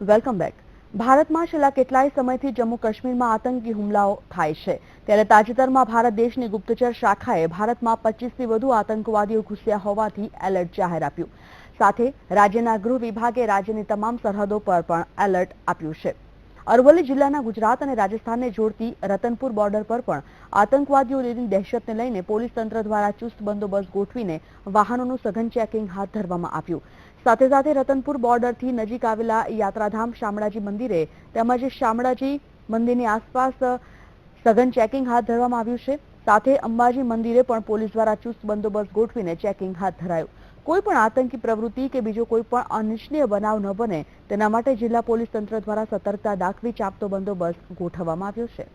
Welcome back. ભારતમાં છેલ્લા કેટલાય સમયથી જમ્મુ કાશ્મીરમાં આતંકી હુમલાઓ થાય છે. ત્યારે તાજેતરમાં ભારત દેશની ગુપ્તચર શાખાએ ભારતમાં 25થી વધુ આતંકવાદીઓ ઘૂસ્યા હોવાથી એલર્ટ જાહેર આપ્યું. સાથે રાજ્યના ગૃહ વિભાગે રાજ્યની તમામ સરહદો પર પણ એલર્ટ આપ્યું છે. અરવલ્લી જિલ્લાના ગુજરાત અને રાજસ્થાનને જોડતી રતનપુર બોર્ડર પર પણ આતંકવાદીઓની દહેશતને લઈને પોલીસ તંત્ર દ્વારા ચુસ્ત બંદોબસ્ત ગોઠવીને વાહનોનું સઘન ચેકિંગ હાથ ધરવામાં આવ્યું. સાથે સાથે રતનપુર બોર્ડરથી નજીક આવેલા યાત્રાધામ શામળાજી મંદિરે તેમજ શામળાજી મંદિરની આસપાસ સઘન ચેકિંગ હાથ ધરવામાં આવ્યું છે. સાથે અંબાજી મંદિરે પણ પોલીસ દ્વારા ચુસ્ત બંદોબસ્ત ગોઠવીને ચેકિંગ હાથ ધરાયું. કોઈ પણ આતંકી પ્રવૃત્તિ કે બીજો કોઈ પણ અનિચ્છનીય બનાવ ન બને તેના માટે જિલ્લા પોલીસ તંત્ર દ્વારા સતર્કતા દાખવી ચાંપતો બંદોબસ્ત ગોઠવવામાં આવ્યો છે.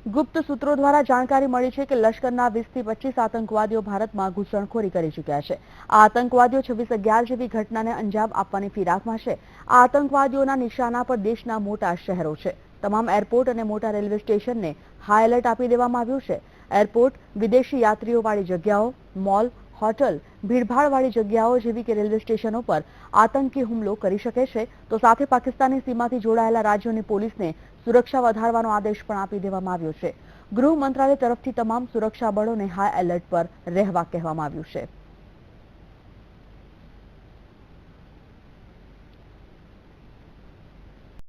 ગુપ્ત સૂત્રો દ્વારા જાણકારી મળી છે કે લશ્કરના 20થી 25 આતંકવાદીઓ ભારતમાં ઘૂસણખોરી કરી ચૂક્યા છે. આ આતંકવાદીઓ 26/11 જેવી ઘટનાને અંજામ આપવાની ફિરાકમાં છે. આ આતંકવાદીઓના નિશાના પર દેશના મોટા શહેરો છે. તમામ એરપોર્ટ અને મોટા રેલવે સ્ટેશનને હાઈ એલર્ટ આપી દેવામાં આવ્યું છે. એરપોર્ટ, વિદેશી યાત્રીઓવાળી જગ્યાઓ, મોલ, હોટલ, ભીડભાડવાળી જગ્યાઓ જેવી કે રેલવે સ્ટેશનો પર આતંકી હુમલો કરી શકે છે. તો સાથે પાકિસ્તાની સીમાથી જોડાયેલા રાજ્યોની પોલીસને સુરક્ષા વધારવાનો આદેશ પણ આપી દેવામાં આવ્યો છે. ગૃહ મંત્રાલય તરફથી તમામ સુરક્ષા બળોને હાઈ એલર્ટ પર રહેવા કહેવામાં આવ્યું છે.